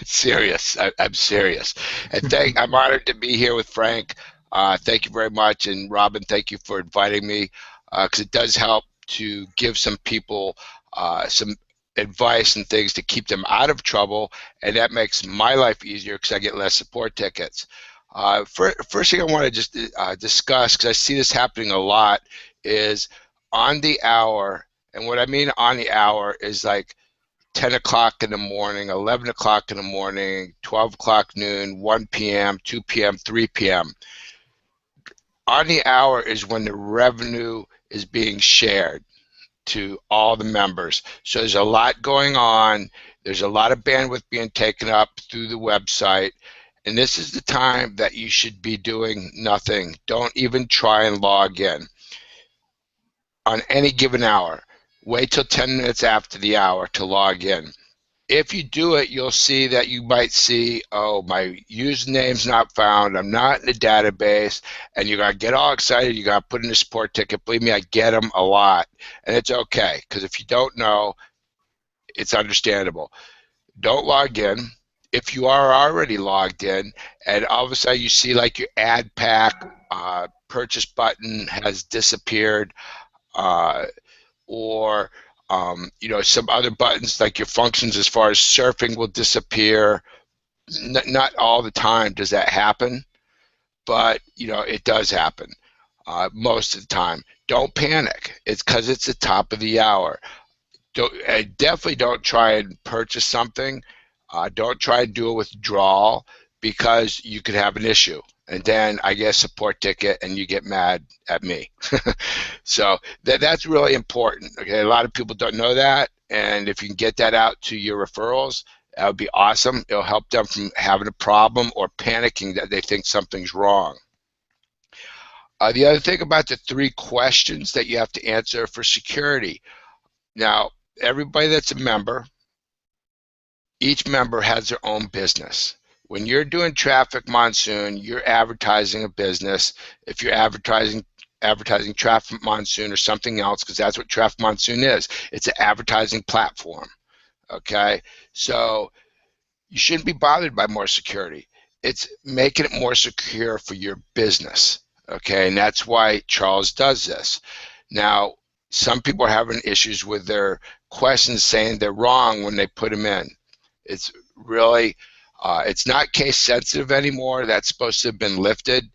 Serious. I'm serious. And I'm honored to be here with Frank. Thank you very much, and Robin, thank you for inviting me, because it does help to give some people some advice and things to keep them out of trouble, and that makes my life easier because I get less support tickets. First thing I want to just discuss, because I see this happening a lot, is on the hour. And what I mean on the hour is like 10 o'clock in the morning, 11 o'clock in the morning, 12 o'clock noon, 1 p.m., 2 p.m., 3 p.m. On the hour is when the revenue is being shared to all the members. So there's a lot going on. There's a lot of bandwidth being taken up through the website. And this is the time that you should be doing nothing. Don't even try and log in on any given hour. Wait till 10 minutes after the hour to log in. If you do it, you'll see that you might see, oh, my username's not found, I'm not in the database, and you're going to get all excited, you're going to put in a support ticket. Believe me, I get them a lot, and it's okay, because if you don't know, it's understandable. Don't log in. If you are already logged in, and all of a sudden you see like your ad pack purchase button has disappeared, or you know, some other buttons like your functions as far as surfing will disappear. Not all the time does that happen, but you know, it does happen most of the time. Don't panic. It's because it's the top of the hour. Definitely don't try and purchase something. Don't try and do a withdrawal, because you could have an issue. and then I get a support ticket and you get mad at me. So that's really important. Okay, a lot of people don't know that, and if you can get that out to your referrals, that would be awesome. It'll help them from having a problem or panicking that they think something's wrong. The other thing about the 3 questions that you have to answer for security. Now, everybody that's a member, each member has their own business. When you're doing Traffic Monsoon, you're advertising a business. If you're advertising Traffic Monsoon or something else, because that's what Traffic Monsoon is, it's an advertising platform. Okay, so you shouldn't be bothered by more security. It's making it more secure for your business. Okay, and that's why Charles does this. Now, some people are having issues with their questions saying they're wrong when they put them in. It's really, it's not case sensitive anymore. That's supposed to have been lifted.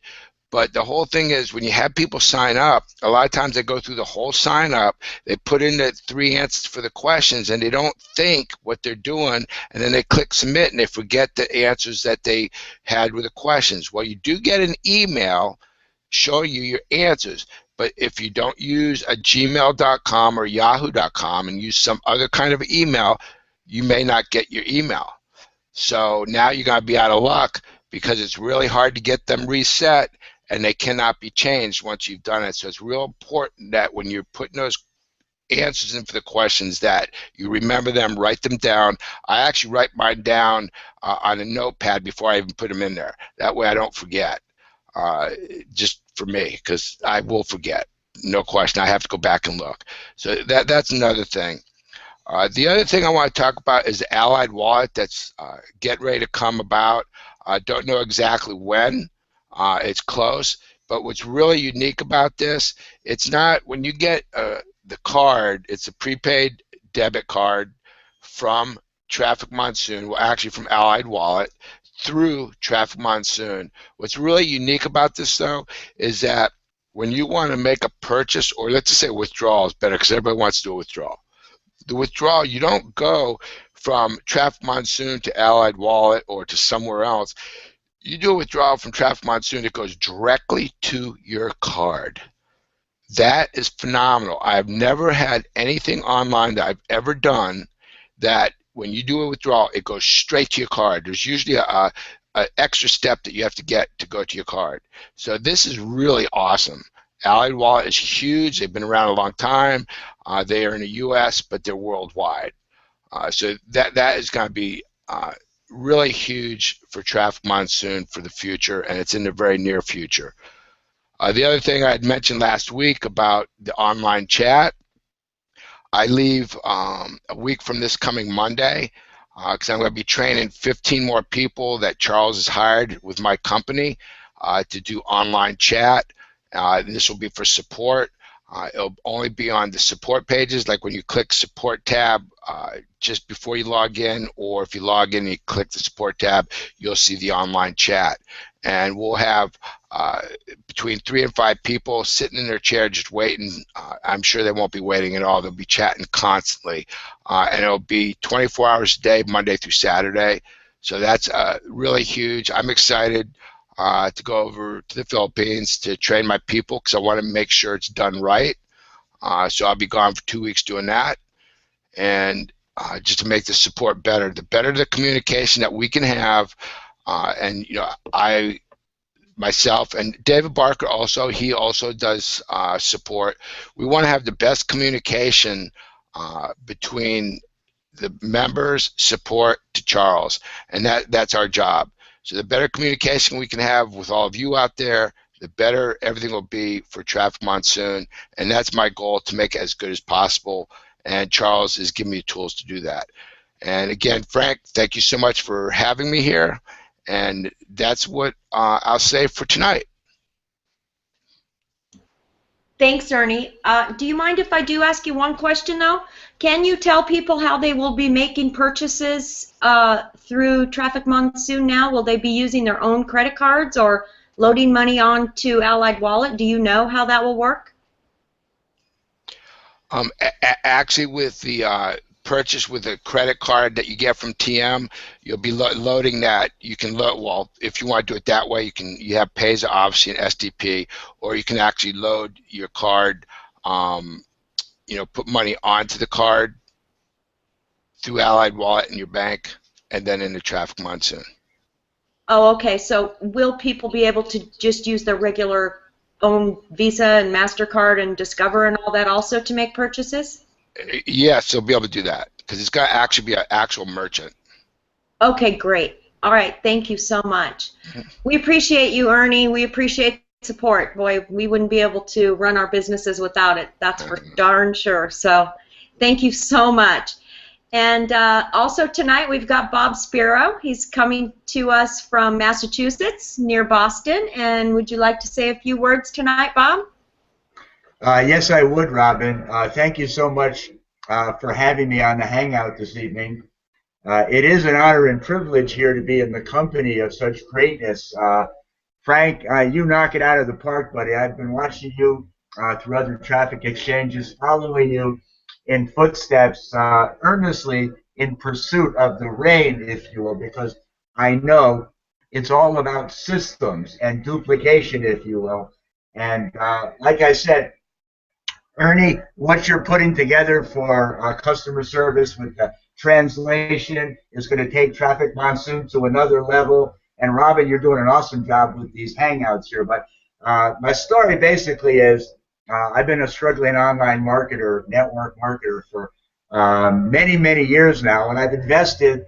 But the whole thing is, when you have people sign up, a lot of times they go through the whole sign up, they put in the 3 answers for the questions, and they don't think what they're doing, and then they click submit, and they forget the answers that they had with the questions. Well, you do get an email showing you your answers, but if you don't use a gmail.com or yahoo.com and use some other kind of email, you may not get your email. So now you're going to be out of luck, because it's really hard to get them reset, and they cannot be changed once you've done it. So it's real important that when you're putting those answers in for the questions that you remember them, write them down. I actually write mine down on a notepad before I even put them in there. That way I don't forget, just for me, because I will forget, no question. I have to go back and look. So that's another thing. The other thing I want to talk about is the Allied Wallet that's getting ready to come about. I don't know exactly when. It's close. But what's really unique about this, it's not when you get the card, it's a prepaid debit card from Traffic Monsoon, well, actually from Allied Wallet, through Traffic Monsoon. What's really unique about this, though, is that when you want to make a purchase, or let's just say withdrawal is better because everybody wants to do a withdrawal. The withdrawal, you don't go from Traffic Monsoon to Allied Wallet or to somewhere else. You do a withdrawal from Traffic Monsoon, it goes directly to your card. That is phenomenal. I've never had anything online that I've ever done that when you do a withdrawal, it goes straight to your card. There's usually an extra step that you have to get to go to your card. So this is really awesome. Allied Wallet is huge. They've been around a long time. They are in the U.S., but they're worldwide. So that is going to be really huge for Traffic Monsoon for the future, and it's in the very near future. The other thing I had mentioned last week about the online chat, I leave a week from this coming Monday because I'm going to be training 15 more people that Charles has hired with my company to do online chat. This will be for support. It'll only be on the support pages, like when you click support tab just before you log in, or if you log in and you click the support tab, you'll see the online chat. And we'll have between 3 and 5 people sitting in their chair just waiting. I'm sure they won't be waiting at all. They'll be chatting constantly. And it'll be 24 hours a day, Monday through Saturday. So that's really huge. I'm excited to go over to the Philippines to train my people because I want to make sure it's done right. So I'll be gone for 2 weeks doing that, and just to make the support better. The better the communication that we can have, and you know, I myself and David Barker also, he also does support. We want to have the best communication between the members, support to Charles, and that's our job. So the better communication we can have with all of you out there, the better everything will be for Traffic Monsoon, and that's my goal, to make it as good as possible, and Charles is giving me tools to do that. And again, Frank, thank you so much for having me here, and that's what I'll say for tonight. Thanks, Ernie. Do you mind if I do ask you one question, though? Can you tell people how they will be making purchases through Traffic Monsoon now? Will they be using their own credit cards or loading money onto Allied Wallet? Do you know how that will work? Actually, with the purchase with a credit card that you get from TM, you'll be loading that. You can load, well, if you want to do it that way, you have Payza obviously an SDP, or you can actually load your card, put money onto the card through Allied Wallet in your bank, and then in the Traffic Monsoon. Oh, okay. So will people be able to just use their regular own Visa and MasterCard and Discover and all that also to make purchases? Yes, they'll be able to do that because it's got to actually be an actual merchant. Okay, great. All right, thank you so much. We appreciate you, Ernie. We appreciate support. Boy, we wouldn't be able to run our businesses without it. That's for darn sure. So thank you so much. And also tonight we've got Bob Spiro. He's coming to us from Massachusetts, near Boston. And would you like to say a few words tonight, Bob? Yes, I would, Robin. Thank you so much for having me on the Hangout this evening. It is an honor and privilege here to be in the company of such greatness. Frank, you knock it out of the park, buddy. I've been watching you through other traffic exchanges, following you in footsteps, earnestly in pursuit of the rain, if you will, because I know it's all about systems and duplication, if you will. And like I said, Ernie, what you're putting together for customer service with the translation is going to take Traffic Monsoon to another level. And Robin, you're doing an awesome job with these Hangouts here. But my story basically is I've been a struggling online marketer, network marketer for many, many years now, and I've invested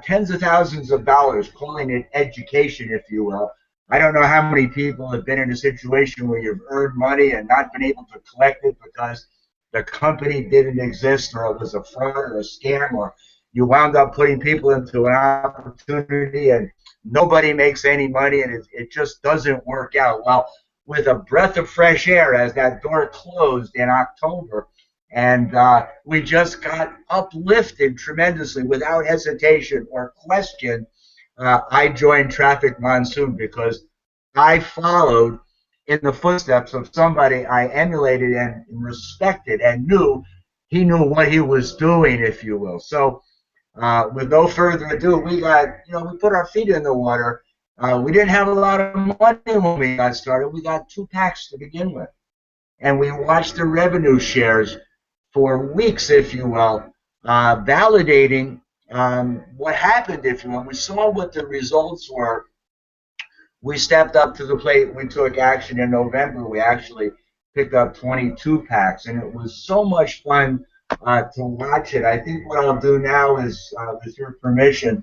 tens of thousands of dollars, calling it education, if you will. I don't know how many people have been in a situation where you've earned money and not been able to collect it because the company didn't exist, or it was a fraud or a scam, or you wound up putting people into an opportunity and nobody makes any money, and it just doesn't work out. Well, with a breath of fresh air as that door closed in October, and we just got uplifted tremendously without hesitation or question. I joined Traffic Monsoon because I followed in the footsteps of somebody I emulated and respected and knew he knew what he was doing, if you will. So with no further ado, we put our feet in the water. We didn't have a lot of money when we got started. We got 2 packs to begin with. And we watched the revenue shares for weeks, if you will, validating what happened, if you will. We saw what the results were. We stepped up to the plate. We took action in November. We actually picked up 22 packs, and it was so much fun to watch it. I think what I'll do now is, with your permission,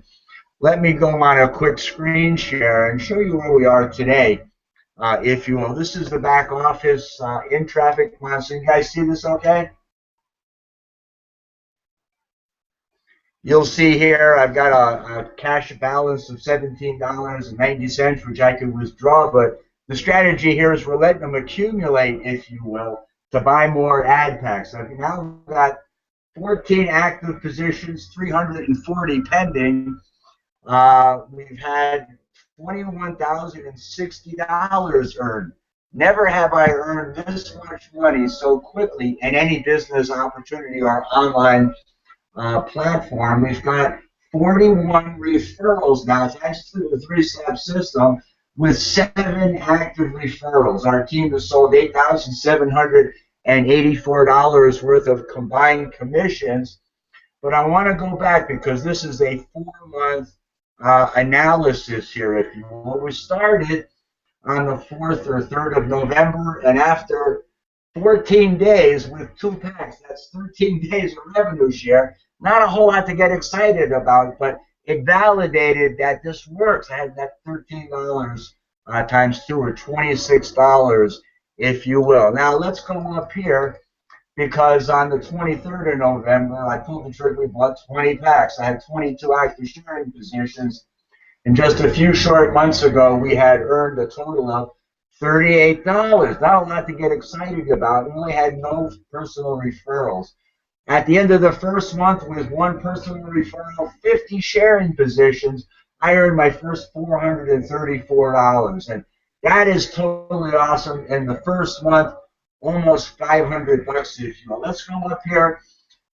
let me go on a quick screen share and show you where we are today, if you will. This is the back office in Traffic Monsoon. You guys see this okay? You'll see here I've got a cash balance of $17.90, which I could withdraw, but the strategy here is we're letting them accumulate, if you will, to buy more ad packs. I've now got 14 active positions, 340 pending. We've had $21,060 earned. Never have I earned this much money so quickly in any business opportunity or online platform. We've got 41 referrals now, thanks to the 3-step system, with 7 active referrals. Our team has sold $8,784 worth of combined commissions. But I want to go back because this is a 4-month analysis here, if you will. We started on the 4th or 3rd of November, and after 14 days with 2 packs, that's 13 days of revenue share. Not a whole lot to get excited about, but it validated that this works. I had that $13 times 2, or $26, if you will. Now let's go up here, because on the 23rd of November, I pulled the trigger. We bought 20 packs. I had 22 active sharing positions. And just a few short months ago, we had earned a total of $38. Not a lot to get excited about. We only had no personal referrals. At the end of the first month, with 1 personal referral, 50 sharing positions, I earned my first $434. And that is totally awesome. In the first month, almost $500, if you will. Let's go up here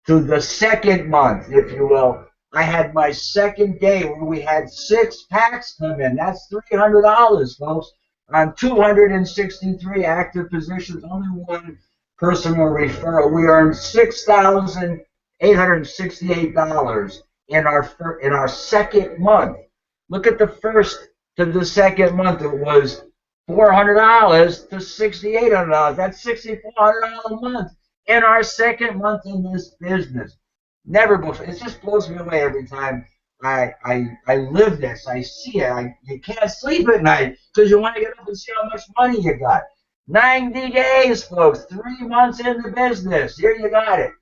to the second month, if you will. I had my second day where we had 6 packs come in. That's $300, folks, on 263 active positions, only one personal referral. We earned $6,868 in our second month. Look at the first to the second month. It was $400 to $6,800. That's $6,400 a month in our second month in this business. Never before. It just blows me away every time I live this. I see it. You can't sleep at night because you want to get up and see how much money you got. 90 days, folks. 3 months in the business. Here you got it.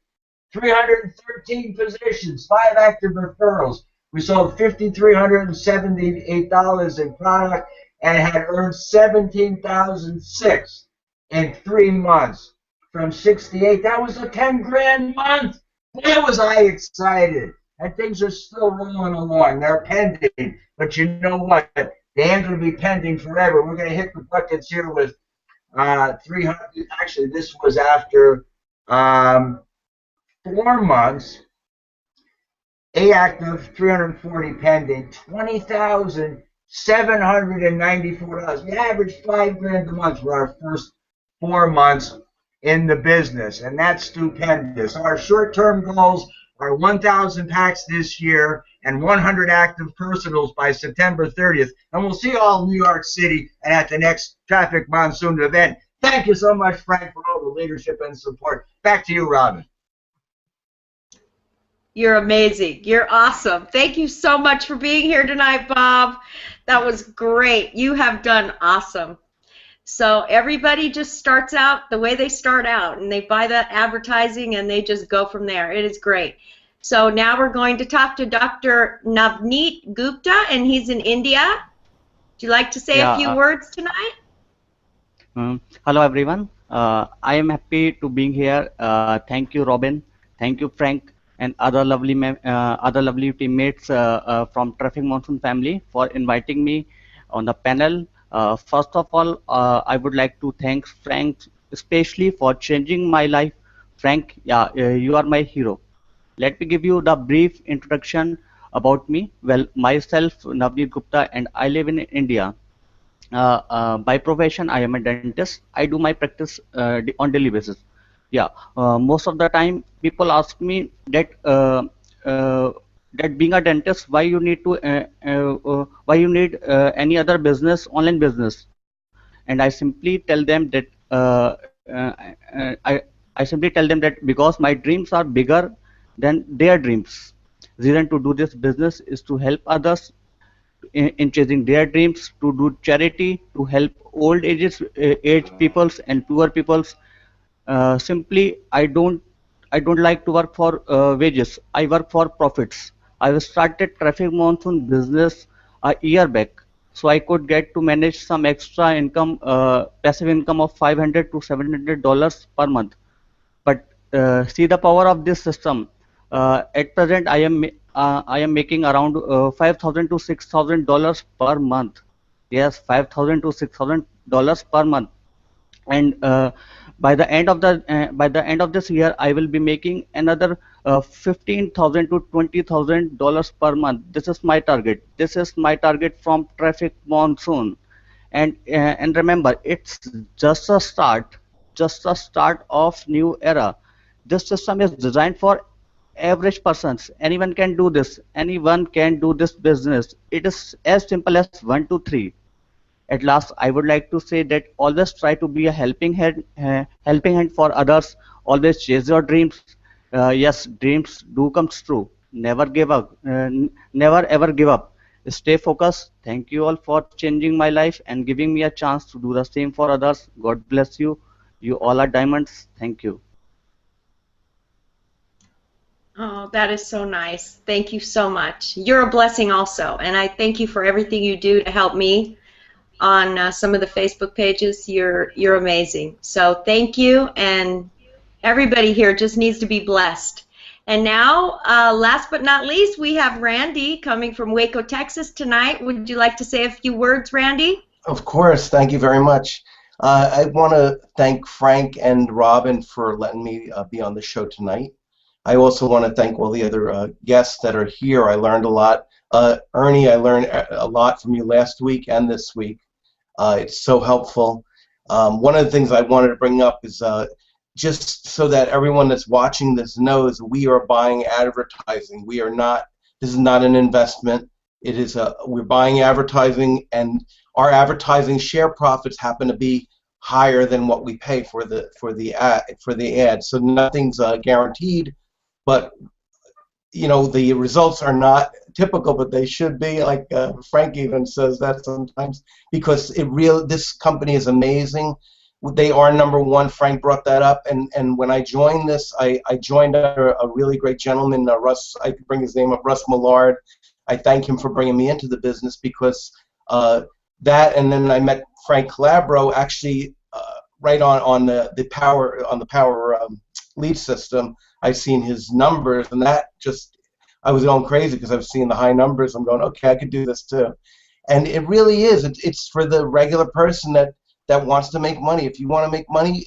313 positions, 5 active referrals. We sold $5,378 in product and had earned $17,006 in 3 months from 68. That was a 10 grand month. Boy, was I excited. And things are still rolling along. They're pending. But you know what? They ain't going to be pending forever. We're going to hit the buckets here with 300. Actually, this was after 4 months. 8 active, 340 pending, $20,794. We averaged $5 grand a month for our first 4 months in the business, and that's stupendous. Our short-term goals are 1,000 packs this year and 100 active personals by September 30th. And we'll see you all in New York City and at the next Traffic Monsoon event. Thank you so much, Frank, for all the leadership and support. Back to you, Robin. You're amazing. You're awesome. Thank you so much for being here tonight, Bob. That was great. You have done awesome. So everybody just starts out the way they start out, and they buy that advertising, and they just go from there. It is great. So now we're going to talk to Dr. Navneet Gupta, and he's in India. Would you like to say a few words tonight? Hello, everyone. I am happy to be here. Thank you, Robin. Thank you, Frank, and other lovely teammates from Traffic Monsoon family for inviting me on the panel. First of all, I would like to thank Frank especially for changing my life. Frank, you are my hero. Let me give you the brief introduction about me. Well, myself, Navneet Gupta, and I live in India. By profession, I am a dentist. I do my practice on daily basis. Most of the time, people ask me that that being a dentist, why you need any other business, online business, and I simply tell them that I simply tell them that because my dreams are bigger than their dreams. Reason to do this business is to help others in chasing their dreams, to do charity, to help old aged peoples and poor peoples. Simply, I don't like to work for wages. I work for profits. I started Traffic Monsoon business a year back, so I could get to manage some extra income, passive income of $500 to $700 per month. But see the power of this system. At present, I am making around $5,000 to $6,000 per month. Yes, $5,000 to $6,000 per month. And by the end of this year, I will be making another $15,000 to $20,000 per month. This is my target. This is my target from Traffic Monsoon. And remember, it's just a start of new era. This system is designed for average persons. Anyone can do this. Anyone can do this business. It is as simple as 1, 2, 3. At last, I would like to say that always try to be a helping hand for others. Always chase your dreams. Yes, dreams do come true. Never give up. Never ever give up. Stay focused. Thank you all for changing my life and giving me a chance to do the same for others. God bless you. You all are diamonds. Thank you. Oh, that is so nice. Thank you so much. You're a blessing also, and I thank you for everything you do to help me on some of the Facebook pages. You're amazing. So thank you, and everybody here just needs to be blessed. And now, last but not least, we have Randy coming from Waco, Texas tonight. Would you like to say a few words, Randy? Of course. Thank you very much. I want to thank Frank and Robin for letting me be on the show tonight. I also want to thank all the other guests that are here. I learned a lot. Ernie, I learned a lot from you last week and this week. It's so helpful. One of the things I wanted to bring up is just so that everyone that's watching this knows, we are buying advertising. We are not, this is not an investment. It is we're buying advertising, and our advertising share profits happen to be higher than what we pay for the ad. So nothing's guaranteed, but you know, the results are not typical, but they should be. Like Frank even says that sometimes, because this company is amazing. They are #1. Frank brought that up, and when I joined this, I joined under a really great gentleman, Russ. I could bring his name up, Russ Millard. I thank him for bringing me into the business, because that, and then I met Frank Calabro actually right on the power lead system. I've seen his numbers, and that just, I was going crazy because I was seeing the high numbers. I'm going, okay, I could do this too. And it really is. It's for the regular person that wants to make money. If you want to make money,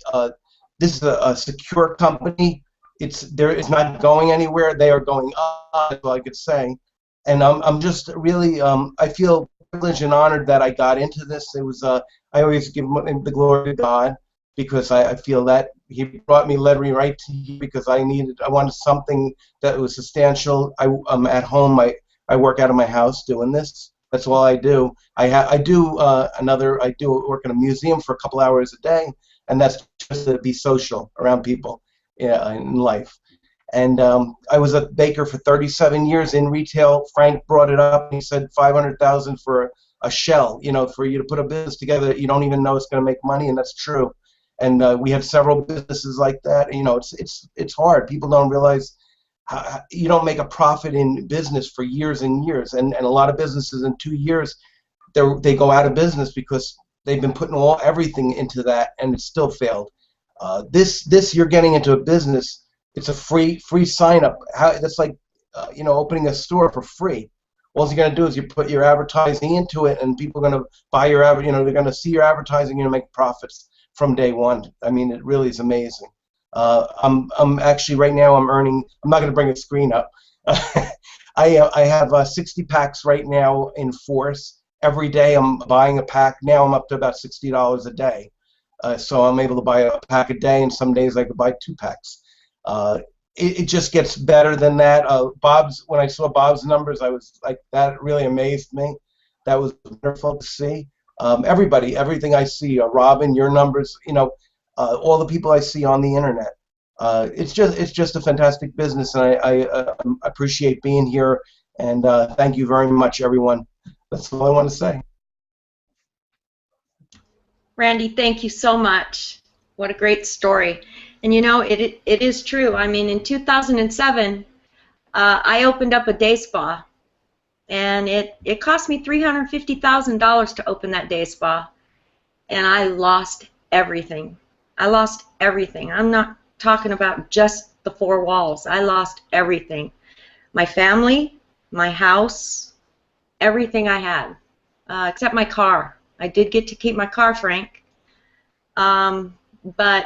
this is a secure company. It's not going anywhere. They are going up, that's all I could say. And I'm just really, I feel privileged and honored that I got into this. It was, I always give the glory to God, because I feel that He brought me literally right to you, because I wanted something that was substantial. I'm at home. I work out of my house doing this. That's all I do. I do work in a museum for a couple hours a day, and that's just to be social around people in life. And I was a baker for 37 years in retail. Frank brought it up. He said $500,000 for a shell, you know, for you to put a business together that you don't even know it's going to make money, and that's true. And we have several businesses like that. You know, it's hard. People don't realize you don't make a profit in business for years and years. And a lot of businesses in 2 years, they go out of business because they've been putting everything into that, and it still failed. This you're getting into a business. It's a free sign up. That's like you know, opening a store for free. All you're going to do is you put your advertising into it, and people are going to buy your you know, they're going to see your advertising and make profits from day one. I mean, it really is amazing. I'm actually right now I'm earning. I'm not going to bring a screen up. I have 60 packs right now in force. Every day I'm buying a pack. Now I'm up to about $60 a day. So I'm able to buy a pack a day, and some days I could buy 2 packs. It just gets better than that. When I saw Bob's numbers, I was like, that really amazed me. That was wonderful to see. Everything I see, Robin, your numbers, you know, all the people I see on the internet. It's just a fantastic business, and I appreciate being here. And thank you very much, everyone. That's all I want to say. Randy, thank you so much. What a great story. And you know, it is true. I mean, in 2007, I opened up a day spa, and it cost me $350,000 to open that day spa, and I lost everything. I lost everything. I'm not talking about just the 4 walls. I lost everything. My family, my house, everything I had, except my car. I did get to keep my car, Frank. But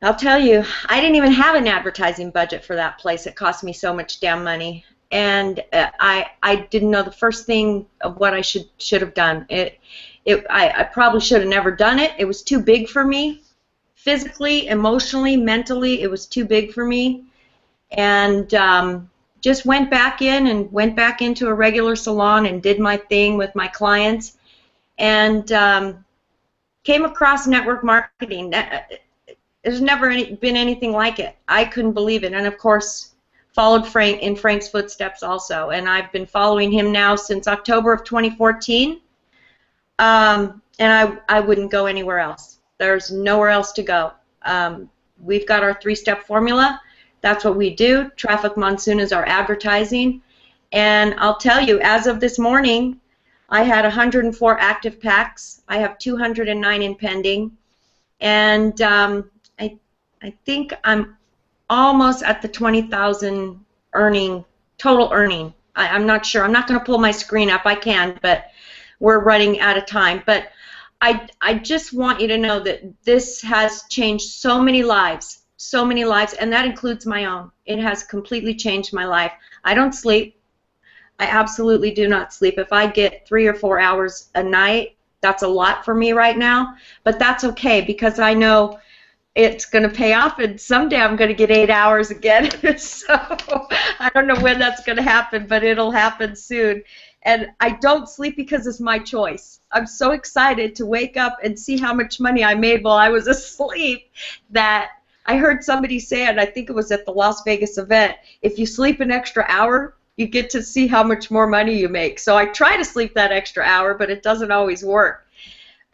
I'll tell you, I didn't even have an advertising budget for that place. It cost me so much damn money. And I didn't know the first thing of what I should have done. I probably should have never done it. It was too big for me. Physically, emotionally, mentally, it was too big for me. And just went back into a regular salon and did my thing with my clients. And came across network marketing. There's never been anything like it. I couldn't believe it. And of course, followed Frank in Frank's footsteps also. And I've been following him now since October of 2014. And I wouldn't go anywhere else. There's nowhere else to go. We've got our 3-step formula. That's what we do. Traffic Monsoon is our advertising. And I'll tell you, as of this morning, I had 104 active packs. I have 209 in pending. And I think I'm almost at the 20,000 total earning. I'm not sure. I'm not going to pull my screen up. I can, but we're running out of time. But I just want you to know that this has changed so many lives. so many lives, and that includes my own. It has completely changed my life. I don't sleep. I absolutely do not sleep. If I get 3 or 4 hours a night, that's a lot for me right now, but that's okay because I know it's going to pay off, and someday I'm going to get 8 hours again. So I don't know when that's going to happen, but it'll happen soon. And I don't sleep because it's my choice. I'm so excited to wake up and see how much money I made while I was asleep that I heard somebody say it, I think it was at the Las Vegas event, if you sleep an extra hour, you get to see how much more money you make. So I try to sleep that extra hour, but it doesn't always work.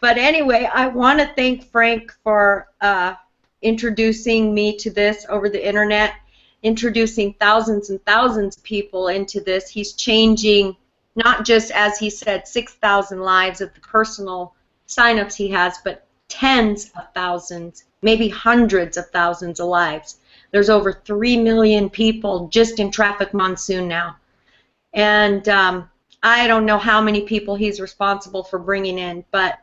But anyway, I want to thank Frank for introducing me to this over the internet, introducing thousands and thousands of people into this. He's changing not just, as he said, 6,000 lives of the personal signups he has, but tens of thousands, maybe hundreds of thousands of lives. There's over 3 million people just in Traffic Monsoon now. And I don't know how many people he's responsible for bringing in, but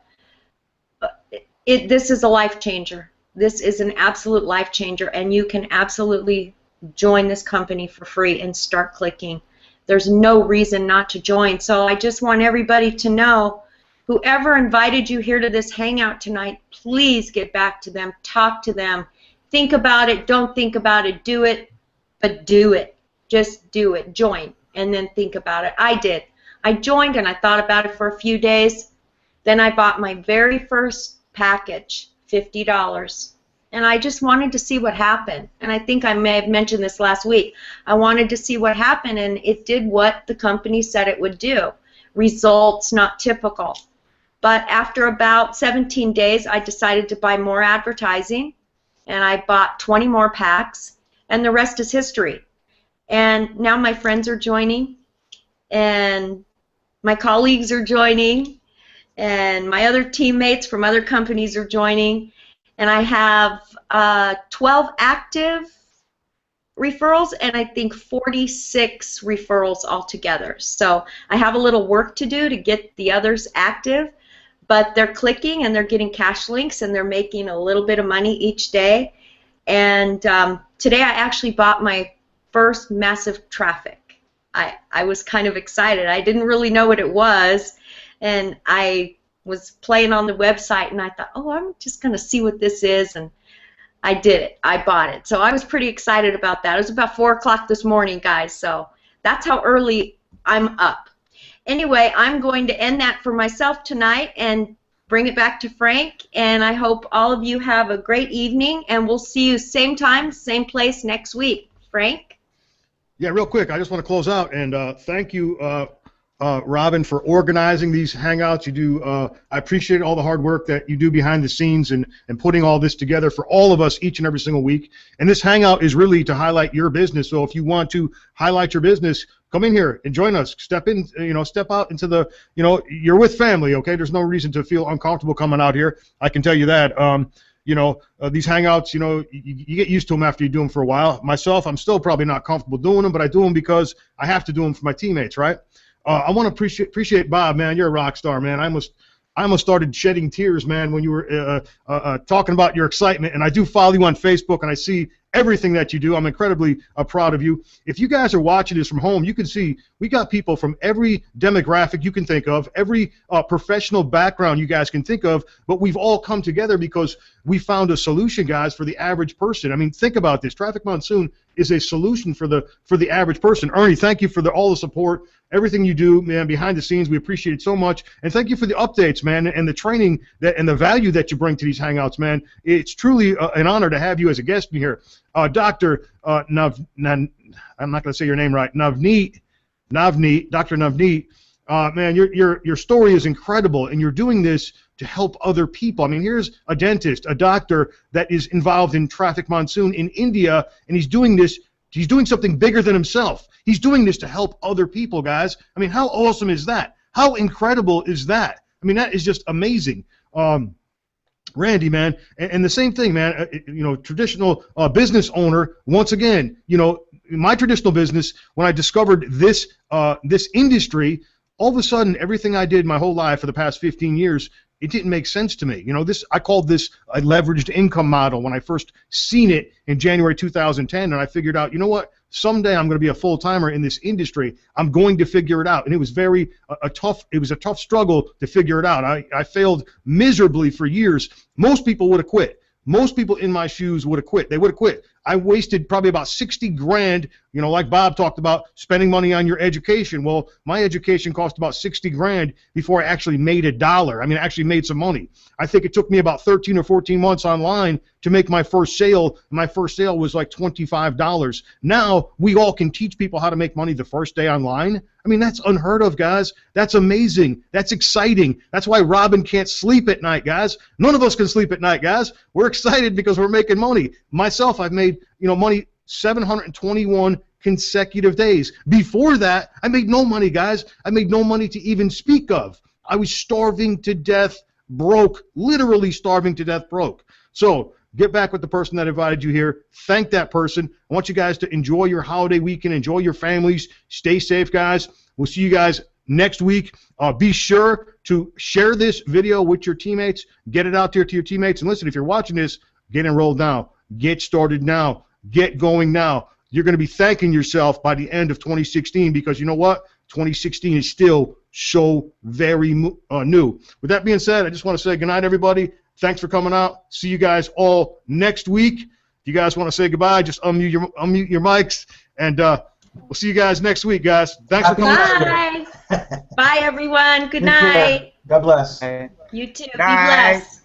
this is a life changer. This is an absolute life changer, and you can absolutely join this company for free and start clicking. There's no reason not to join. So I just want everybody to know, whoever invited you here to this hangout tonight, please get back to them, talk to them, think about it, don't think about it, do it, but do it. Just do it. Join, and then think about it. I did. I joined, and I thought about it for a few days. Then I bought my very first package, $50. And I just wanted to see what happened. And I think I may have mentioned this last week. I wanted to see what happened, and it did what the company said it would do. Results not typical. But after about 17 days, I decided to buy more advertising, and I bought 20 more packs, and the rest is history. And now my friends are joining, and my colleagues are joining, and my other teammates from other companies are joining. And I have 12 active referrals, and I think 46 referrals altogether. So I have a little work to do to get the others active, but they're clicking and they're getting cash links and they're making a little bit of money each day. And today I actually bought my first massive traffic. I was kind of excited. I didn't really know what it was, and I was playing on the website, and I thought, oh, I'm just going to see what this is, and I did it. I bought it. So I was pretty excited about that. It was about 4 o'clock this morning, guys, so that's how early I'm up. Anyway, I'm going to end that for myself tonight and bring it back to Frank, and I hope all of you have a great evening, and we'll see you same time, same place next week. Frank? Yeah, real quick, I just want to close out, and thank you, Robin, for organizing these hangouts. You do. I appreciate all the hard work that you do behind the scenes and putting all this together for all of us each and every single week. And this hangout is really to highlight your business. So if you want to highlight your business, come in here and join us. Step in, step out into the, you're with family, okay? There's no reason to feel uncomfortable coming out here. I can tell you that. These hangouts, you get used to them after you do them for a while. Myself, I'm still probably not comfortable doing them, but I do them because I have to do them for my teammates, right? I want to appreciate Bob, man. You're a rock star, man. I almost started shedding tears, man, when you were talking about your excitement. And I do follow you on Facebook, and I see everything that you do. I'm incredibly proud of you. If you guys are watching this from home, you can see we got people from every demographic you can think of, every professional background you guys can think of, but we've all come together because we found a solution, guys, for the average person. I mean, think about this. Traffic Monsoon is a solution for the average person. Ernie, thank you for all the support, everything you do, man, behind the scenes. We appreciate it so much, and thank you for the updates, man, and the training and the value that you bring to these hangouts, man. It's truly an honor to have you as a guest in here. Dr. I'm not going to say your name right, Navneet, Dr. Navneet, man, your story is incredible, and you're doing this to help other people. I mean, here's a dentist, a doctor that is involved in Traffic Monsoon in India, and he's doing this. He's doing something bigger than himself. He's doing this to help other people, guys. I mean, how awesome is that? How incredible is that? I mean, that is just amazing. Randy, man, and the same thing, man, traditional business owner, once again, in my traditional business, when I discovered this industry, all of a sudden, everything I did my whole life for the past 15 years, it didn't make sense to me. You know, I called this a leveraged income model when I first seen it in January 2010, and I figured out, you know what? Someday I'm going to be a full-timer in this industry. I'm going to figure it out. And it was it was a tough struggle to figure it out. I failed miserably for years. Most people would have quit. Most people in my shoes would have quit. They would have quit. I wasted probably about 60 grand, you know, like Bob talked about, spending money on your education. Well, my education cost about 60 grand before I actually made $1. I mean, I actually made some money. I think it took me about 13 or 14 months online to make my first sale. My first sale was like $25. Now we all can teach people how to make money the first day online. I mean, that's unheard of, guys. That's amazing. That's exciting. That's why Robin can't sleep at night, guys. None of us can sleep at night, guys. We're excited because we're making money. Myself, I've made, you know, money 721 consecutive days. Before that, I made no money, guys. I made no money to even speak of. I was starving to death broke, literally starving to death broke. So get back with the person that invited you here. Thank that person. I want you guys to enjoy your holiday weekend. Enjoy your families. Stay safe, guys. We'll see you guys next week. Be sure to share this video with your teammates. Get it out there to your teammates. And listen, if you're watching this, get enrolled now. Get started now. Get going now. You're going to be thanking yourself by the end of 2016 because you know what? 2016 is still so very new. With that being said, I just want to say good night, everybody. Thanks for coming out. See you guys all next week. If you guys want to say goodbye, just unmute your mics, and we'll see you guys next week, guys. Thanks for coming out. Bye. Bye, everyone. Good night. God bless. You too. Be Night. blessed.